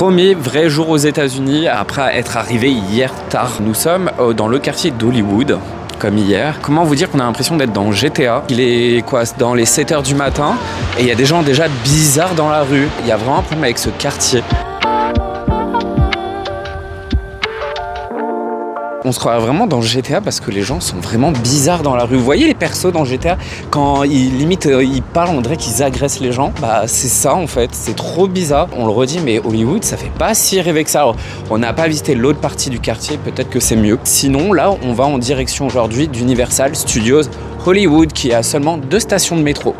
Premier vrai jour aux États-Unis après être arrivé hier tard. Nous sommes dans le quartier d'Hollywood. Comme hier. Comment vous dire qu'on a l'impression d'être dans GTA. Il est dans les 7h du matin et il y a des gens déjà bizarres dans la rue. Il y a vraiment un problème avec ce quartier. On se croirait vraiment dans GTA parce que les gens sont vraiment bizarres dans la rue. Vous voyez les persos dans GTA, quand ils parlent, on dirait qu'ils agressent les gens. Bah c'est ça en fait, c'est trop bizarre. On le redit, mais Hollywood, ça fait pas si rêver que ça. Alors, on n'a pas visité l'autre partie du quartier, peut-être que c'est mieux. Sinon, là, on va en direction aujourd'hui d'Universal Studios Hollywood, qui a seulement 2 stations de métro.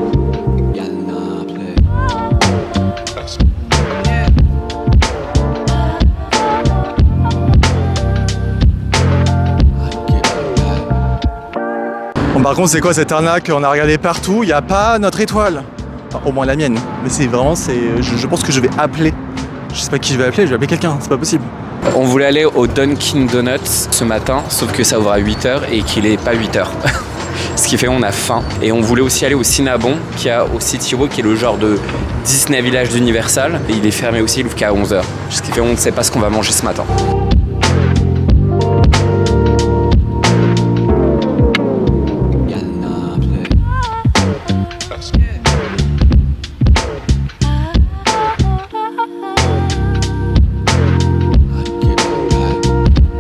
Par contre, c'est quoi cette arnaque? On a regardé partout, il n'y a pas notre étoile. Enfin, au moins la mienne. Mais c'est vraiment, je pense que je vais appeler. Je sais pas qui je vais appeler quelqu'un, c'est pas possible. On voulait aller au Dunkin' Donuts ce matin, sauf que ça ouvre à 8h et qu'il n'est pas 8h. Ce qui fait qu'on a faim. Et on voulait aussi aller au Cinnabon, qui est au City Walk, qui est le genre de Disney Village d'Universal. Et il est fermé aussi, il ouvre qu'à 11h. Ce qui fait qu'on ne sait pas ce qu'on va manger ce matin.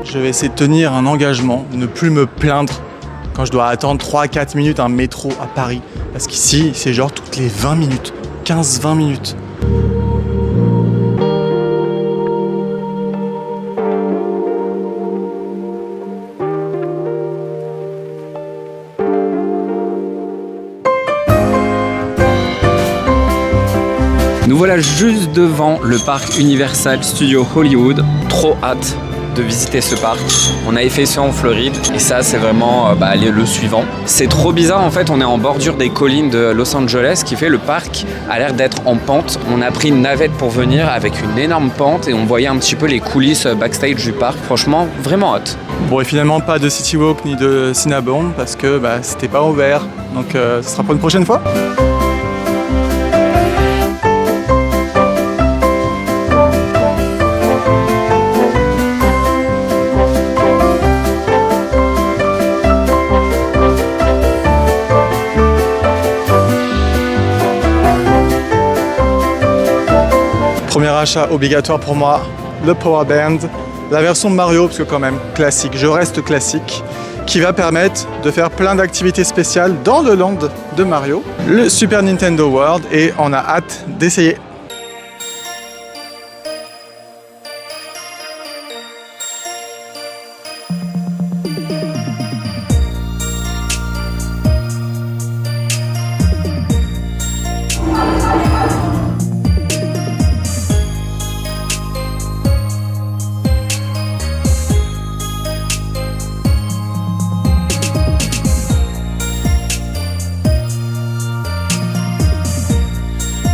Je vais essayer de tenir un engagement, ne plus me plaindre quand je dois attendre 3-4 minutes un métro à Paris. Parce qu'ici, c'est genre toutes les 20 minutes, 15-20 minutes. Nous voilà juste devant le parc Universal Studios Hollywood. Trop hâte de visiter ce parc. On avait fait ça en Floride et ça c'est vraiment le suivant. C'est trop bizarre en fait, on est en bordure des collines de Los Angeles, ce qui fait le parc a l'air d'être en pente. On a pris une navette pour venir avec une énorme pente et on voyait un petit peu les coulisses backstage du parc. Franchement, vraiment hot. Bon, et finalement pas de City Walk ni de Cinnabon parce que c'était pas ouvert. Donc ce sera pour une prochaine fois. Premier achat obligatoire pour moi, le Power Band, la version de Mario, parce que quand même classique, je reste classique, qui va permettre de faire plein d'activités spéciales dans le land de Mario, le Super Nintendo World, et on a hâte d'essayer.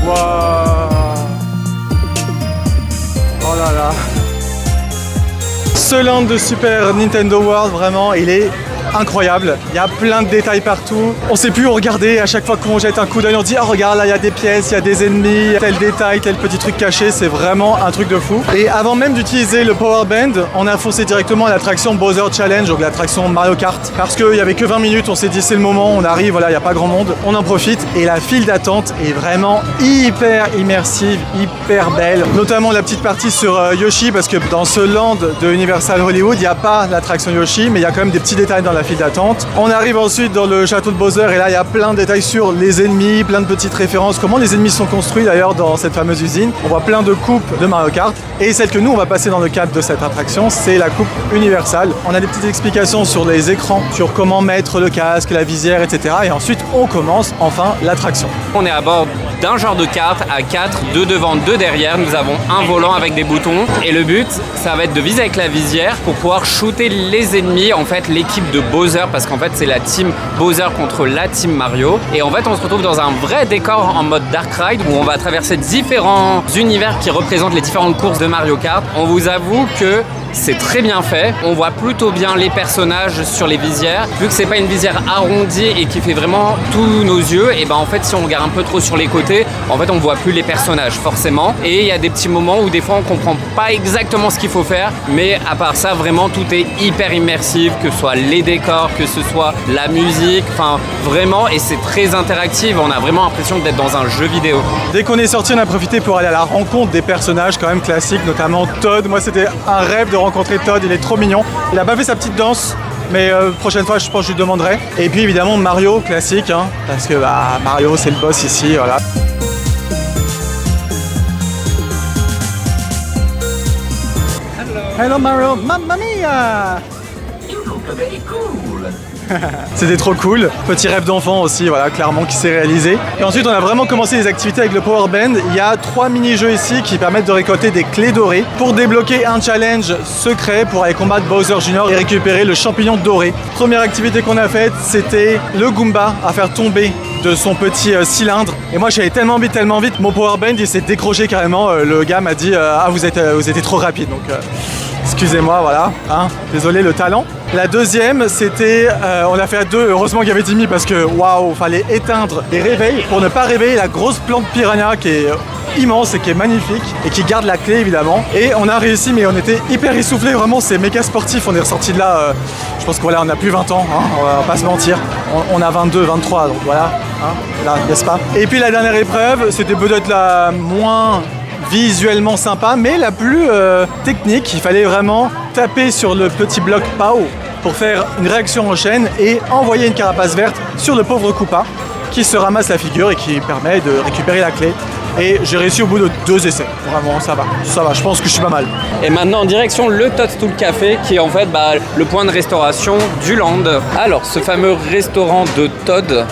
Wow. Oh là là. Ce land de Super Nintendo World, vraiment, il est incroyable. Il y a plein de détails partout. On sait plus où regarder. À chaque fois qu'on jette un coup d'œil, on dit « Oh regarde, là il y a des pièces, il y a des ennemis, tel détail, tel petit truc caché. » C'est vraiment un truc de fou. Et avant même d'utiliser le Power Band, on a foncé directement à l'attraction Bowser Challenge, donc l'attraction Mario Kart. Parce qu'il n'y avait que 20 minutes, on s'est dit c'est le moment, on arrive, voilà, il n'y a pas grand monde. On en profite et la file d'attente est vraiment hyper immersive, hyper belle. Notamment la petite partie sur Yoshi, parce que dans ce land de Universal Hollywood, il n'y a pas l'attraction Yoshi, mais il y a quand même des petits détails dans la file d'attente. On arrive ensuite dans le château de Bowser et là il y a plein de détails sur les ennemis, plein de petites références, comment les ennemis sont construits d'ailleurs dans cette fameuse usine. On voit plein de coupes de Mario Kart et celle que nous on va passer dans le cadre de cette attraction, c'est la coupe Universal. On a des petites explications sur les écrans, sur comment mettre le casque, la visière, etc. Et ensuite on commence enfin l'attraction. On est à bord d'un genre de kart à 4, 2 devant, 2 derrière. Nous avons un volant avec des boutons et le but ça va être de viser avec la visière pour pouvoir shooter les ennemis, en fait l'équipe de Bowser, parce qu'en fait c'est la team Bowser contre la team Mario. Et en fait on se retrouve dans un vrai décor en mode Dark Ride où on va traverser différents univers qui représentent les différentes courses de Mario Kart. On vous avoue que c'est très bien fait. On voit plutôt bien les personnages sur les visières. Vu que c'est pas une visière arrondie et qui fait vraiment tous nos yeux, et ben en fait si on regarde un peu trop sur les côtés, en fait on voit plus les personnages forcément. Et il y a des petits moments où des fois on comprend pas exactement ce qu'il faut faire, mais à part ça vraiment tout est hyper immersif, que ce soit les décors, que ce soit la musique, enfin vraiment, et c'est très interactif. On a vraiment l'impression d'être dans un jeu vidéo. Dès qu'on est sorti, on a profité pour aller à la rencontre des personnages quand même classiques, notamment Todd. Moi c'était un rêve de rencontrer Todd, il est trop mignon. Il a pas fait sa petite danse, mais prochaine fois je pense que je lui demanderai. Et puis évidemment Mario, classique, hein, parce que Mario c'est le boss ici, voilà. Hello Mario, mamma mia! C'était trop cool, petit rêve d'enfant aussi, voilà, clairement qui s'est réalisé. Et ensuite on a vraiment commencé les activités avec le Power Band. Il y a 3 mini-jeux ici qui permettent de récolter des clés dorées pour débloquer un challenge secret pour aller combattre Bowser Jr. et récupérer le champignon doré. Première activité qu'on a faite, c'était le Goomba à faire tomber de son petit cylindre. Et moi j'allais tellement vite, mon Power Band il s'est décroché carrément. Le gars m'a dit ah vous étiez trop rapide, donc excusez-moi, voilà, hein, désolé le talent. La deuxième, c'était, on a fait à deux, heureusement qu'il y avait Timmy parce que waouh, fallait éteindre les réveils pour ne pas réveiller la grosse plante piranha qui est immense et qui est magnifique et qui garde la clé évidemment. Et on a réussi, mais on était hyper essoufflés, vraiment c'est méga sportif. On est ressorti de là, je pense que voilà, on a plus 20 ans, hein, on va pas se mentir. On a 22, 23, donc voilà, hein, là, n'est-ce pas? Et puis la dernière épreuve, c'était peut-être la moins visuellement sympa, mais la plus technique. Il fallait vraiment taper sur le petit bloc POW pour faire une réaction en chaîne et envoyer une carapace verte sur le pauvre Koopa qui se ramasse la figure et qui permet de récupérer la clé. Et j'ai réussi au bout de 2 essais. Vraiment, ça va, je pense que je suis pas mal. Et maintenant en direction le Toadstool Café qui est en fait le point de restauration du land. Alors ce fameux restaurant de Todd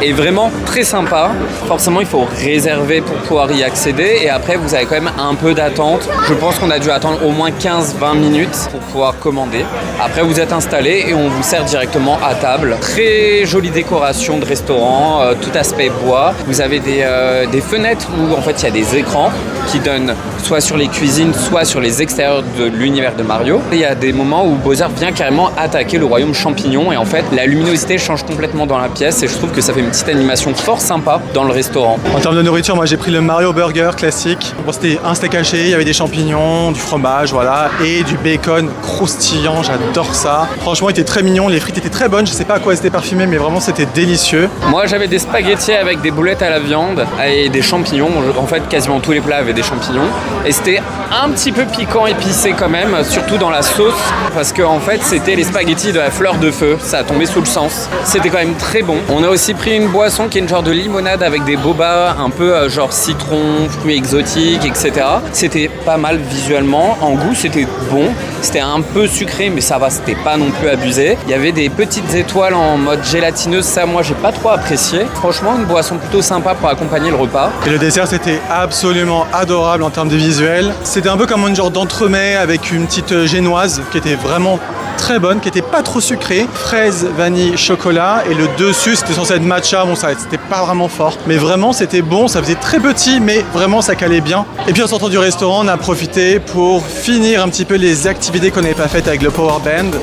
est vraiment très sympa. Forcément il faut réserver pour pouvoir y accéder et après vous avez quand même un peu d'attente. Je pense qu'on a dû attendre au moins 15-20 minutes pour pouvoir commander. Après vous êtes installé et on vous sert directement à table. Très jolie décoration de restaurant, tout aspect bois. Vous avez des fenêtres où en fait il y a des écrans qui donnent soit sur les cuisines, soit sur les extérieurs de l'univers de Mario. Et il y a des moments où Bowser vient carrément attaquer le royaume champignon et en fait la luminosité change complètement dans la pièce et je trouve que ça fait une petite animation fort sympa dans le restaurant. En termes de nourriture, moi j'ai pris le Mario Burger classique. Bon, c'était un steak haché, il y avait des champignons, du fromage, voilà, et du bacon croustillant, j'adore ça. Franchement, il était très mignon, les frites étaient très bonnes, je sais pas à quoi c'était parfumé, mais vraiment c'était délicieux. Moi j'avais des spaghettis avec des boulettes à la viande et des champignons. En fait, quasiment tous les plats avaient des champignons. Et c'était un petit peu piquant, épicé quand même, surtout dans la sauce, parce que en fait c'était les spaghettis de la fleur de feu, ça a tombé sous le sens. C'était quand même très bon. On a aussi pris une boisson qui est une genre de limonade avec des boba, un peu genre citron, fruits exotiques, etc. C'était pas mal visuellement, en goût c'était bon, c'était un peu sucré mais ça va, c'était pas non plus abusé. Il y avait des petineses étoiles en mode gélatineuse, ça moi j'ai pas trop apprécié. Franchement une boisson plutôt sympa pour accompagner le repas. Et le dessert c'était absolument adorable en termes de visuel. C'était un peu comme un genre d'entremets avec une petite génoise qui était vraiment très bonne, qui était pas trop sucrée, fraise, vanille, chocolat, et le dessus c'était censé être matcha, bon ça c'était pas vraiment fort, mais vraiment c'était bon, ça faisait très petit, mais vraiment ça calait bien. Et puis en sortant du restaurant, on a profité pour finir un petit peu les activités qu'on n'avait pas faites avec le Power Band.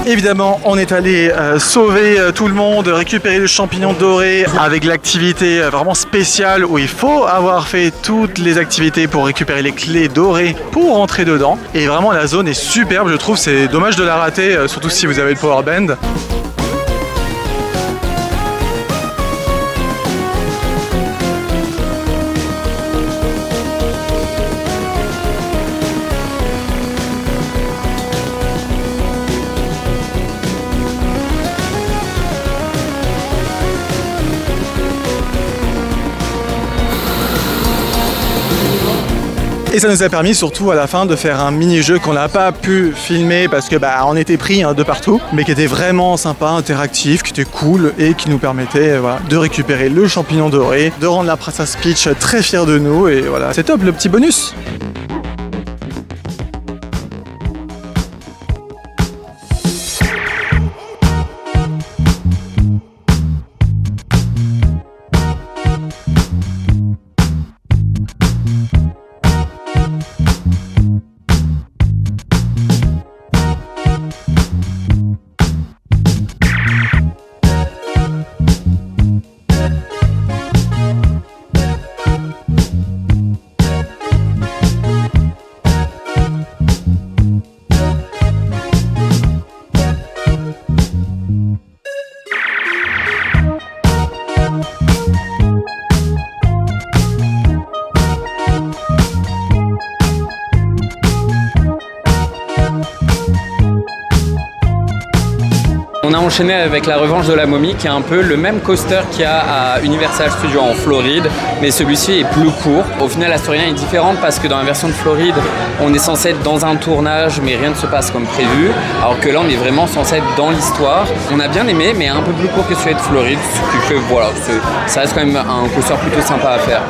Évidemment, on est allé sauver tout le monde, récupérer le champignon doré avec l'activité vraiment spéciale où il faut avoir fait toutes les activités pour récupérer les clés dorées pour rentrer dedans. Et vraiment, la zone est superbe, je trouve. C'est dommage de la rater, surtout si vous avez le Power Band. Et ça nous a permis surtout à la fin de faire un mini-jeu qu'on n'a pas pu filmer parce que on était pris de partout, mais qui était vraiment sympa, interactif, qui était cool et qui nous permettait de récupérer le champignon doré, de rendre la princesse Peach très fière de nous et voilà, c'est top le petit bonus. On a enchaîné avec la revanche de la momie qui est un peu le même coaster qu'il y a à Universal Studios en Floride, mais celui-ci est plus court. Au final, la storyline est différente parce que dans la version de Floride, on est censé être dans un tournage, mais rien ne se passe comme prévu, alors que là, on est vraiment censé être dans l'histoire. On a bien aimé, mais un peu plus court que celui de Floride, ce qui fait, voilà, ça reste quand même un coaster plutôt sympa à faire.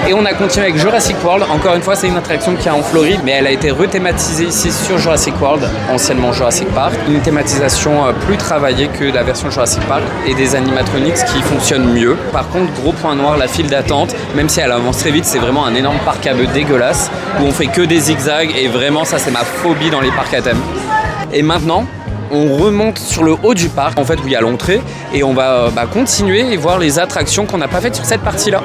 Et on a continué avec Jurassic World. Encore une fois, c'est une attraction qui est en Floride, mais elle a été rethématisée ici sur Jurassic World, anciennement Jurassic Park. Une thématisation plus travaillée que la version Jurassic Park et des animatronics qui fonctionnent mieux. Par contre, gros point noir, la file d'attente, même si elle avance très vite, c'est vraiment un énorme parc à bœufs dégueulasse où on fait que des zigzags et vraiment ça c'est ma phobie dans les parcs à thème. Et maintenant, on remonte sur le haut du parc, en fait où il y a l'entrée, et on va continuer et voir les attractions qu'on n'a pas faites sur cette partie-là.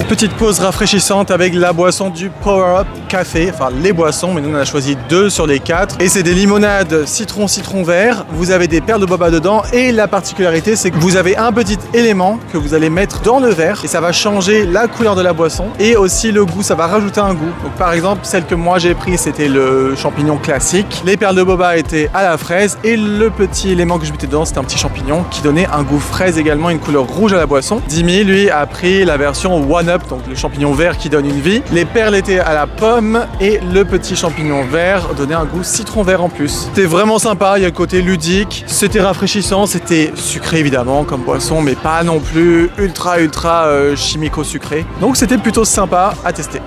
Petite pause rafraîchissante avec la boisson du Power Up Café, enfin les boissons, mais nous on a choisi 2 sur les 4. Et c'est des limonades citron vert, vous avez des perles de boba dedans et la particularité c'est que vous avez un petit élément que vous allez mettre dans le verre et ça va changer la couleur de la boisson et aussi le goût, ça va rajouter un goût. Donc par exemple celle que moi j'ai pris c'était le champignon classique, les perles de boba étaient à la fraise et le petit élément que je mettais dedans c'était un petit champignon qui donnait un goût fraise également, une couleur rouge à la boisson. Dimi lui a pris la version One Up, donc le champignon vert qui donne une vie. Les perles étaient à la pomme et le petit champignon vert donnait un goût citron vert en plus. C'était vraiment sympa, il y a le côté ludique, c'était rafraîchissant, c'était sucré évidemment comme boisson, mais pas non plus ultra chimico-sucré. Donc c'était plutôt sympa à tester.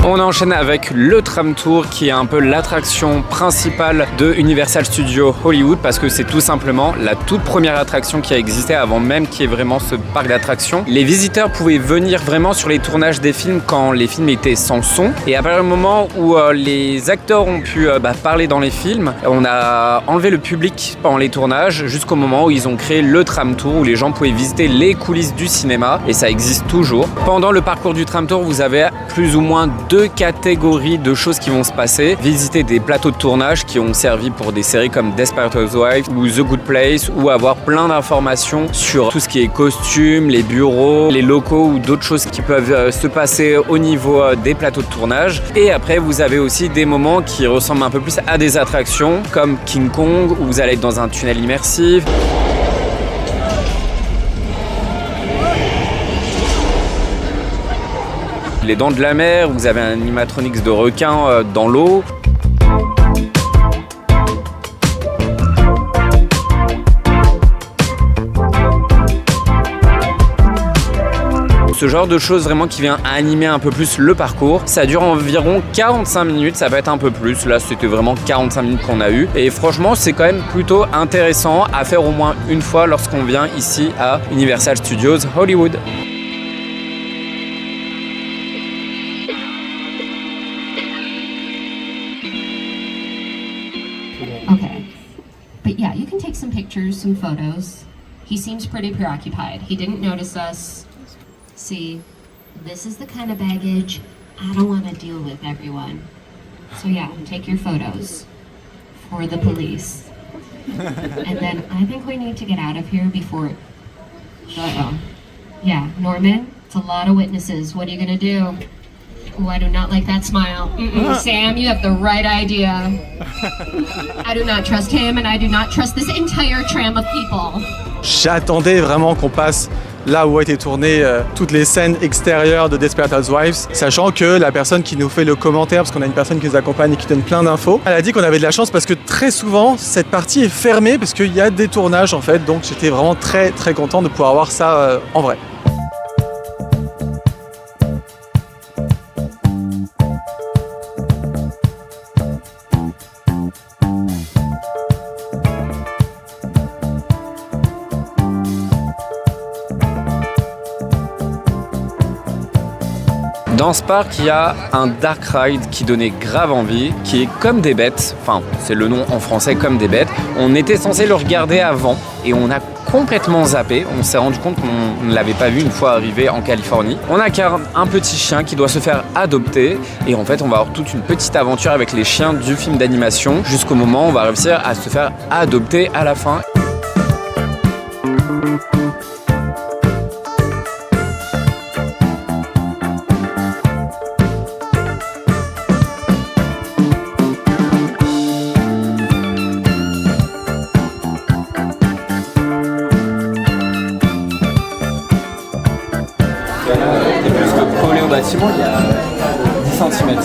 On enchaîne avec le Tram Tour qui est un peu l'attraction principale de Universal Studios Hollywood parce que c'est tout simplement la toute première attraction qui a existé avant même qu'il y ait vraiment ce parc d'attractions. Les visiteurs pouvaient venir vraiment sur les tournages des films quand les films étaient sans son et à partir du moment où les acteurs ont pu parler dans les films, on a enlevé le public pendant les tournages jusqu'au moment où ils ont créé le Tram Tour où les gens pouvaient visiter les coulisses du cinéma et ça existe toujours. Pendant le parcours du Tram Tour, vous avez plus ou moins 2 catégories de choses qui vont se passer. Visiter des plateaux de tournage qui ont servi pour des séries comme Desperate Housewives ou The Good Place ou avoir plein d'informations sur tout ce qui est costumes, les bureaux, les locaux ou d'autres choses qui peuvent se passer au niveau des plateaux de tournage. Et après, vous avez aussi des moments qui ressemblent un peu plus à des attractions comme King Kong où vous allez être dans un tunnel immersif. Les Dents de la Mer, vous avez un animatronics de requin dans l'eau. Ce genre de choses vraiment qui vient animer un peu plus le parcours. Ça dure environ 45 minutes, ça peut être un peu plus. Là, c'était vraiment 45 minutes qu'on a eu. Et franchement, c'est quand même plutôt intéressant à faire au moins une fois lorsqu'on vient ici à Universal Studios Hollywood. Okay. But yeah, you can take some pictures, some photos. He seems pretty preoccupied. He didn't notice us. See, this is the kind of baggage I don't want to deal with everyone. So yeah, take your photos for the police. And then I think we need to get out of here before... Uh-oh. Yeah, Norman, it's a lot of witnesses. What are you gonna do? Oh, I do not like that smile. Sam, you have the right idea. I do not trust him, and I do not trust this entire tram of people. J'attendais vraiment qu'on passe là où a été tournées toutes les scènes extérieures de Desperate Housewives, sachant que la personne qui nous fait le commentaire, parce qu'on a une personne qui nous accompagne et qui donne plein d'infos, elle a dit qu'on avait de la chance parce que très souvent, cette partie est fermée parce qu'il y a des tournages en fait, donc j'étais vraiment très très content de pouvoir voir ça en vrai. Dans ce parc, il y a un dark ride qui donnait grave envie, qui est Comme des bêtes, enfin c'est le nom en français, Comme des bêtes. On était censé le regarder avant et on a complètement zappé. On s'est rendu compte qu'on ne l'avait pas vu une fois arrivé en Californie. On incarne un petit chien qui doit se faire adopter et en fait on va avoir toute une petite aventure avec les chiens du film d'animation jusqu'au moment où on va réussir à se faire adopter à la fin. Et plus que collé au bâtiment, il y a 10 cm.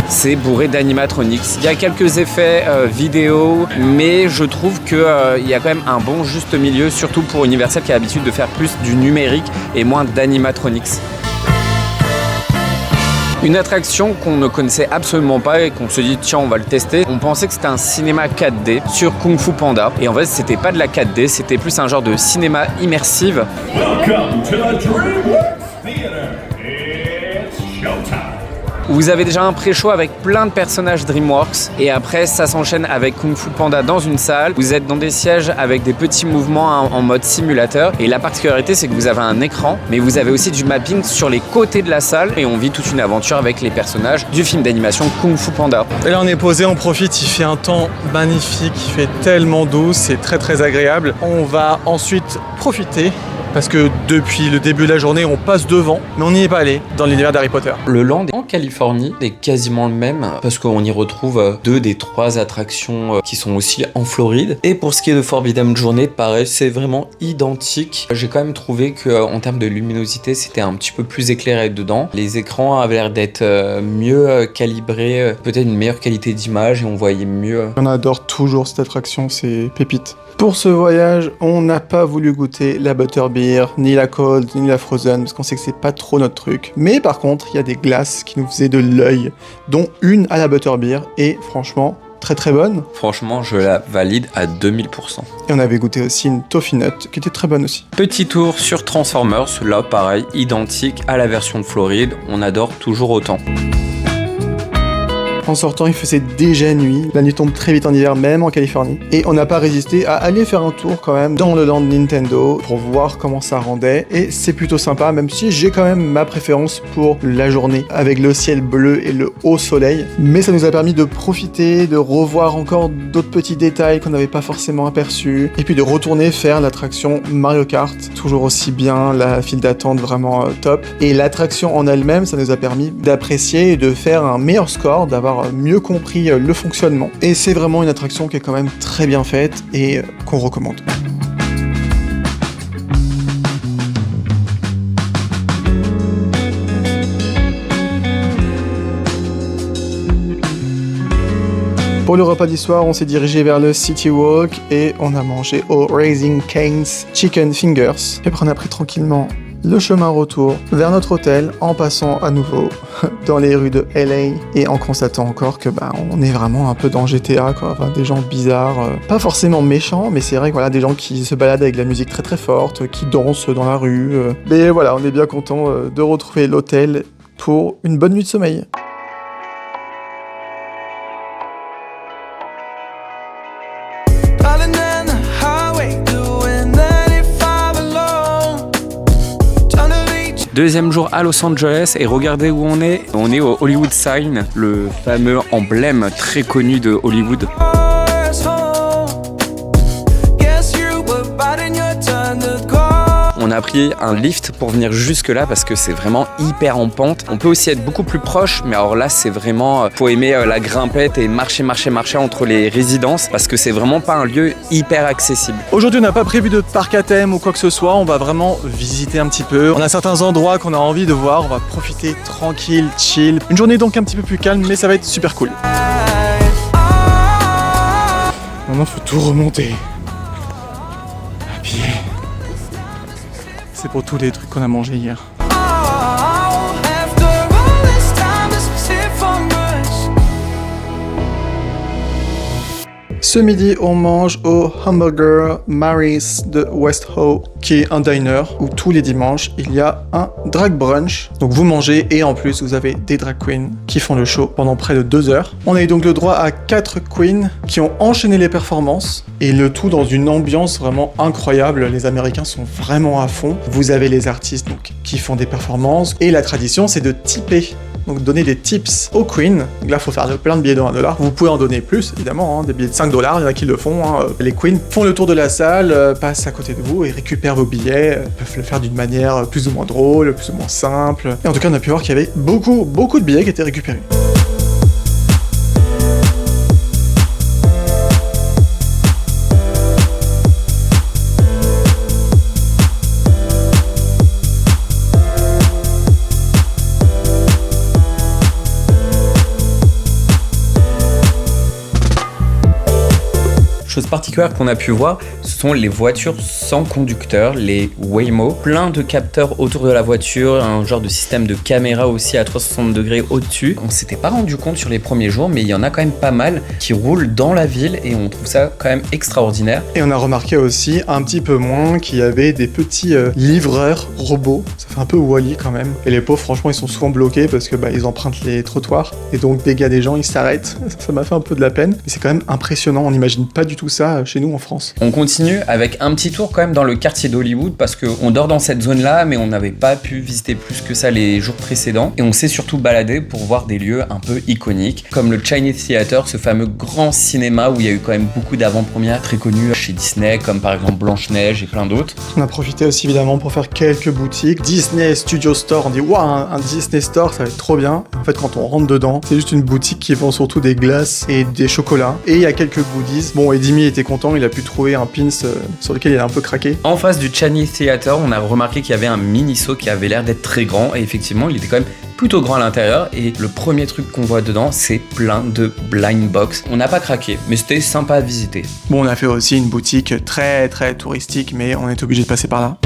C'est bourré d'animatronics. Il y a quelques effets vidéo, mais je trouve qu'il y a quand même un bon juste milieu, surtout pour Universal qui a l'habitude de faire plus du numérique et moins d'animatronics. Une attraction qu'on ne connaissait absolument pas et qu'on se dit tiens on va le tester. On pensait que c'était un cinéma 4D sur Kung Fu Panda et en fait c'était pas de la 4D, c'était plus un genre de cinéma immersive. Welcome to the DreamWorks Theater. It's showtime. Vous avez déjà un pré-show avec plein de personnages DreamWorks et après ça s'enchaîne avec Kung Fu Panda dans une salle. Vous êtes dans des sièges avec des petits mouvements en mode simulateur et la particularité c'est que vous avez un écran mais vous avez aussi du mapping sur les côtés de la salle et on vit toute une aventure avec les personnages du film d'animation Kung Fu Panda. Et là on est posé, on profite, il fait un temps magnifique, il fait tellement doux, c'est très très agréable. On va ensuite profiter parce que depuis le début de la journée, on passe devant, mais on n'y est pas allé dans l'univers d'Harry Potter. Le land en Californie est quasiment le même parce qu'on y retrouve 2 des 3 attractions qui sont aussi en Floride. Et pour ce qui est de Forbidden Journey, pareil, c'est vraiment identique. J'ai quand même trouvé qu'en termes de luminosité, c'était un petit peu plus éclairé dedans. Les écrans avaient l'air d'être mieux calibrés, peut-être une meilleure qualité d'image et on voyait mieux. On adore toujours cette attraction, c'est pépite. Pour ce voyage, on n'a pas voulu goûter la Butterbeer, ni la Cold, ni la Frozen, parce qu'on sait que c'est pas trop notre truc. Mais par contre, il y a des glaces qui nous faisaient de l'œil, dont une à la Butterbeer, et franchement, très très bonne. Franchement, je la valide à 2000%. Et on avait goûté aussi une Toffee Nut, qui était très bonne aussi. Petit tour sur Transformers, là pareil, identique à la version de Floride, on adore toujours autant. En sortant, il faisait déjà nuit. La nuit tombe très vite en hiver, même en Californie. Et on n'a pas résisté à aller faire un tour quand même dans le land Nintendo pour voir comment ça rendait. Et c'est plutôt sympa, même si j'ai quand même ma préférence pour la journée avec le ciel bleu et le haut soleil. Mais ça nous a permis de profiter, de revoir encore d'autres petits détails qu'on n'avait pas forcément aperçus. Et puis de retourner faire l'attraction Mario Kart. Toujours aussi bien, la file d'attente vraiment top. Et l'attraction en elle-même, ça nous a permis d'apprécier et de faire un meilleur score, d'avoir mieux compris le fonctionnement. Et c'est vraiment une attraction qui est quand même très bien faite et qu'on recommande. Pour le repas du soir, on s'est dirigé vers le City Walk et on a mangé au Raising Cane's Chicken Fingers. Et après on a pris tranquillement le chemin retour vers notre hôtel en passant à nouveau dans les rues de LA et en constatant encore que on est vraiment un peu dans GTA quoi. Enfin, des gens bizarres, pas forcément méchants, mais c'est vrai que voilà, des gens qui se baladent avec de la musique très très forte, qui dansent dans la rue. Mais voilà, on est bien content de retrouver l'hôtel pour une bonne nuit de sommeil. Deuxième jour à Los Angeles et regardez où on est. On est au Hollywood Sign, le fameux emblème très connu de Hollywood. On a pris un lift pour venir jusque là parce que c'est vraiment hyper en pente. On peut aussi être beaucoup plus proche, mais alors là c'est vraiment, faut aimer la grimpette et marcher entre les résidences parce que c'est vraiment pas un lieu hyper accessible. Aujourd'hui on n'a pas prévu de parc à thème ou quoi que ce soit, on va vraiment visiter un petit peu. On a certains endroits qu'on a envie de voir, on va profiter tranquille, chill. Une journée donc un petit peu plus calme, mais ça va être super cool. Maintenant faut tout remonter. À pied. C'est pour tous les trucs qu'on a mangés hier. Ce midi, on mange au Hamburger Mary's de West Ho, qui est un diner où tous les dimanches, il y a un drag brunch. Donc vous mangez et en plus, vous avez des drag queens qui font le show pendant près de 2 heures. On a eu donc le droit à 4 queens qui ont enchaîné les performances et le tout dans une ambiance vraiment incroyable. Les Américains sont vraiment à fond. Vous avez les artistes donc, qui font des performances et la tradition, c'est de tipper. Donc donner des tips aux queens. Donc là, il faut faire plein de billets de $1. Vous pouvez en donner plus, évidemment, des billets de $5, il y en a qui le font. Les queens font le tour de la salle, passent à côté de vous et récupèrent vos billets. Ils peuvent le faire d'une manière plus ou moins drôle, plus ou moins simple. Et en tout cas, on a pu voir qu'il y avait beaucoup de billets qui étaient récupérés. Chose particulière qu'on a pu voir, ce sont les voitures sans conducteur, les Waymo. Plein de capteurs autour de la voiture, un genre de système de caméra aussi à 360 degrés au-dessus. On s'était pas rendu compte sur les premiers jours, mais il y en a quand même pas mal qui roulent dans la ville et on trouve ça quand même extraordinaire. Et on a remarqué aussi un petit peu moins qu'il y avait des petits livreurs robots. Ça fait un peu Wall-E quand même. Et les pauvres, franchement, ils sont souvent bloqués parce que ils empruntent les trottoirs. Et donc, dès qu'il y a des gens, ils s'arrêtent. Ça m'a fait un peu de la peine. Mais c'est quand même impressionnant. On n'imagine pas du tout ça chez nous en France. On continue avec un petit tour quand même dans le quartier d'Hollywood parce qu'on dort dans cette zone-là, mais on n'avait pas pu visiter plus que ça les jours précédents. Et on s'est surtout baladé pour voir des lieux un peu iconiques, comme le Chinese Theater, ce fameux grand cinéma où il y a eu quand même beaucoup d'avant-premières très connues chez Disney, comme par exemple Blanche-Neige et plein d'autres. On a profité aussi évidemment pour faire quelques boutiques. Disney Studio Store, on dit waouh, un Disney Store, ça va être trop bien. En fait, quand on rentre dedans, c'est juste une boutique qui vend surtout des glaces et des chocolats. Et il y a quelques goodies. Bon, et Dimi était content, il a pu trouver un pins sur lequel il a un peu craqué. En face du Chinese Theater, on a remarqué qu'il y avait un Miniso qui avait l'air d'être très grand et effectivement, il était quand même plutôt grand à l'intérieur et le premier truc qu'on voit dedans, c'est plein de blind box. On n'a pas craqué, mais c'était sympa à visiter. Bon, on a fait aussi une boutique très très touristique, mais on est obligé de passer par là.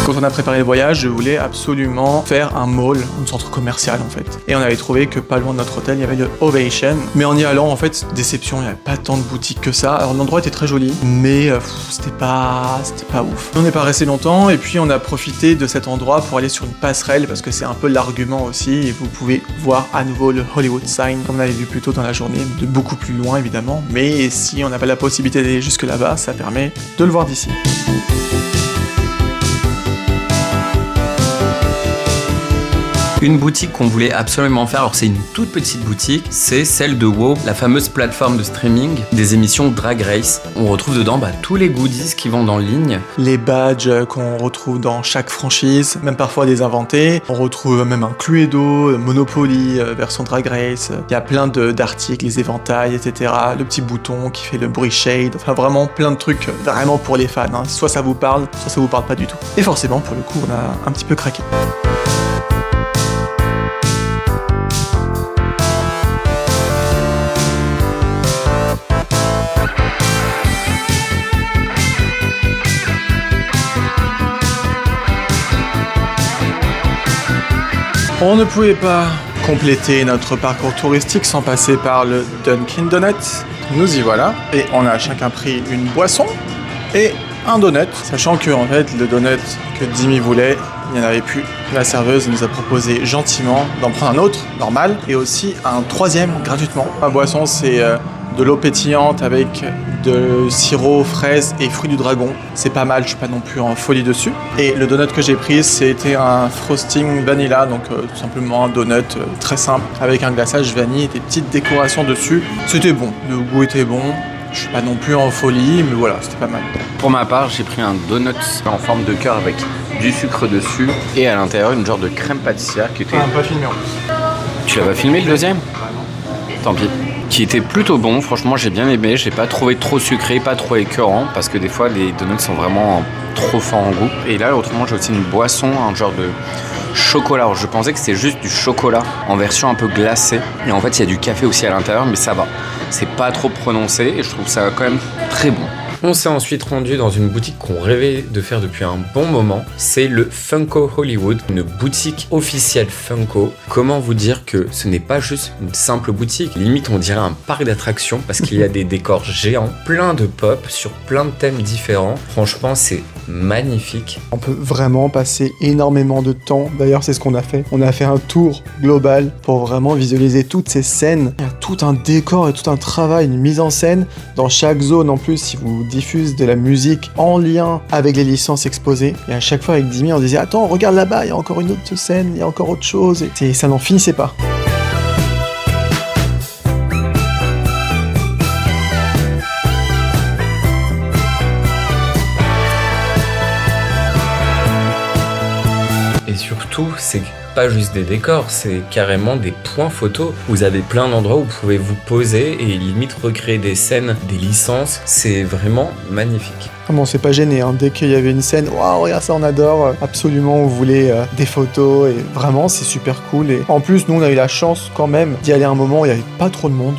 Quand on a préparé le voyage, je voulais absolument faire un mall, un centre commercial en fait. Et on avait trouvé que pas loin de notre hôtel, il y avait le Ovation. Mais en y allant, en fait, déception, il n'y avait pas tant de boutiques que ça. Alors l'endroit était très joli, mais c'était pas ouf. On n'est pas resté longtemps, et puis on a profité de cet endroit pour aller sur une passerelle, parce que c'est un peu l'argument aussi, et vous pouvez voir à nouveau le Hollywood Sign, comme on avait vu plus tôt dans la journée, de beaucoup plus loin évidemment. Mais si on n'a pas la possibilité d'aller jusque là-bas, ça permet de le voir d'ici. Une boutique qu'on voulait absolument faire, alors c'est une toute petite boutique, c'est celle de WoW, la fameuse plateforme de streaming des émissions Drag Race. On retrouve dedans tous les goodies qui vont en ligne. Les badges qu'on retrouve dans chaque franchise, même parfois des inventés. On retrouve même un Cluedo, Monopoly, version Drag Race. Il y a plein d'articles, les éventails, etc. Le petit bouton qui fait le bruit shade. Enfin vraiment plein de trucs vraiment pour les fans. Hein. Soit ça vous parle, soit ça vous parle pas du tout. Et forcément, pour le coup, on a un petit peu craqué. On ne pouvait pas compléter notre parcours touristique sans passer par le Dunkin' Donuts. Nous y voilà. Et on a chacun pris une boisson et un donut. Sachant que en fait, le donut que Dimi voulait, il n'y en avait plus. La serveuse nous a proposé gentiment d'en prendre un autre, normal, et aussi un troisième gratuitement. Ma boisson, c'est de l'eau pétillante avec de sirop, fraises et fruits du dragon. C'est pas mal, je suis pas non plus en folie dessus. Et le donut que j'ai pris, c'était un frosting vanilla, donc tout simplement un donut très simple avec un glaçage vanille et des petites décorations dessus. C'était bon, le goût était bon. Je suis pas non plus en folie, mais voilà, c'était pas mal. Pour ma part, j'ai pris un donut en forme de cœur avec du sucre dessus et à l'intérieur une genre de crème pâtissière qui était... Pas filmé en plus. Tu l'as pas filmé le deuxième ? Tant pis. Qui était plutôt bon, franchement j'ai bien aimé, j'ai pas trouvé trop sucré, pas trop écœurant, parce que des fois les donuts sont vraiment trop forts en goût. Et là autrement j'ai aussi une boisson, un genre de chocolat. Alors, je pensais que c'était juste du chocolat en version un peu glacée, et en fait il y a du café aussi à l'intérieur, mais ça va. C'est pas trop prononcé et je trouve ça quand même très bon. On s'est ensuite rendu dans une boutique qu'on rêvait de faire depuis un bon moment. C'est le Funko Hollywood, une boutique officielle Funko. Comment vous dire que ce n'est pas juste une simple boutique. Limite, on dirait un parc d'attractions parce qu'il y a des décors géants, plein de pop sur plein de thèmes différents. Franchement, c'est magnifique. On peut vraiment passer énormément de temps. D'ailleurs, c'est ce qu'on a fait. On a fait un tour global pour vraiment visualiser toutes ces scènes. Il y a tout un décor et tout un travail, une mise en scène. Dans chaque zone, en plus, si vous diffuse de la musique en lien avec les licences exposées. Et à chaque fois avec Dimi, on disait « Attends, regarde là-bas, il y a encore une autre scène, il y a encore autre chose. » Et ça n'en finissait pas. Et surtout, c'est pas juste des décors, c'est carrément des points photos. Vous avez plein d'endroits où vous pouvez vous poser et limite recréer des scènes, des licences. C'est vraiment magnifique. Bon, c'est pas gêné, hein. Dès qu'il y avait une scène, waouh, regarde ça, on adore, absolument, on voulait des photos, et vraiment, c'est super cool. Et en plus, nous, on a eu la chance quand même d'y aller à un moment où il n'y avait pas trop de monde.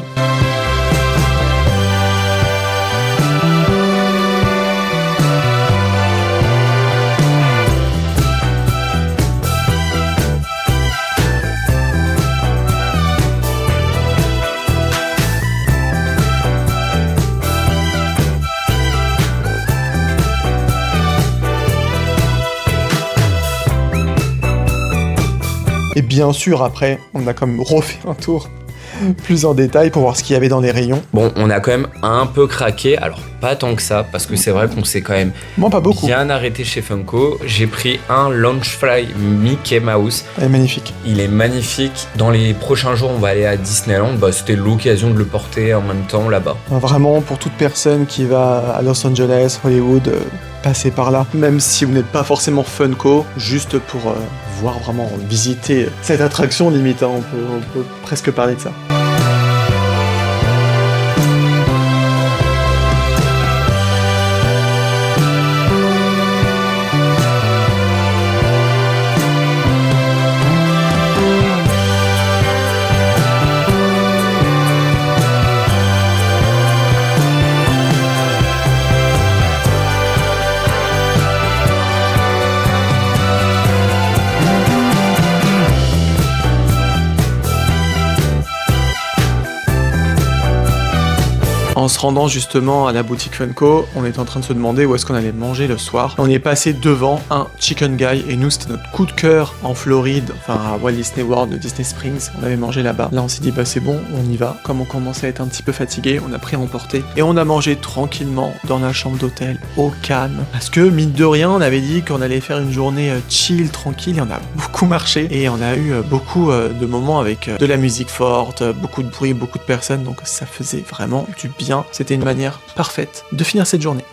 Et bien sûr, après, on a quand même refait un tour plus en détail pour voir ce qu'il y avait dans les rayons. Bon, on a quand même un peu craqué, alors pas tant que ça, parce que c'est vrai qu'on s'est quand même pas beaucoup. Bien arrêté chez Funko. J'ai pris un Launchfly Mickey Mouse. Il est magnifique. Il est magnifique. Dans les prochains jours, on va aller à Disneyland. C'était l'occasion de le porter en même temps là-bas. Vraiment, pour toute personne qui va à Los Angeles, Hollywood, passez par là. Même si vous n'êtes pas forcément Funko, juste pour voir vraiment, visiter cette attraction limite, hein, on peut presque parler de ça. se rendant justement à la boutique Funko, on était en train de se demander où est-ce qu'on allait manger le soir. On est passé devant un Chicken Guy et nous c'était notre coup de cœur en Floride, enfin à Walt Disney World de Disney Springs. On avait mangé là-bas. Là on s'est dit bah c'est bon, on y va. Comme on commençait à être un petit peu fatigué, on a pris à emporter et on a mangé tranquillement dans la chambre d'hôtel au calme. Parce que mine de rien, on avait dit qu'on allait faire une journée chill, tranquille et on a beaucoup marché et on a eu beaucoup de moments avec de la musique forte, beaucoup de bruit, beaucoup de personnes, donc ça faisait vraiment du bien. C'était une manière parfaite de finir cette journée.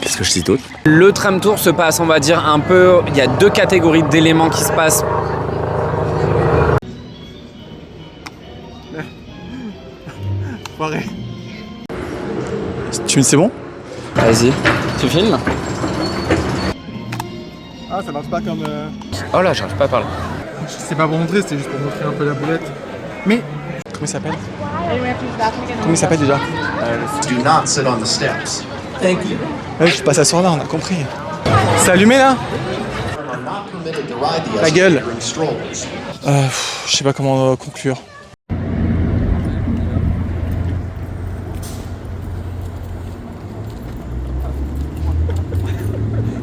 Qu'est-ce que je dis d'autre? Le tram tour se passe, on va dire, un peu... Il y a deux catégories d'éléments qui se passent. Foiré. C'est bon? Vas-y, tu filmes? Ah, ça marche pas comme... Oh là, j'arrive pas à parler. C'est pas pour montrer, c'était juste pour montrer un peu la boulette. Mais... Comment il s'appelle? Comment il s'appelle déjà? Do not sit on the steps. Thank you. Ouais, je passe à soir là, on a compris. C'est allumé là? Are not permitted to ride the Ta gueule. during strollers. Je sais pas comment conclure.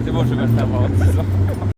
C'est bon, je vais pas le faire.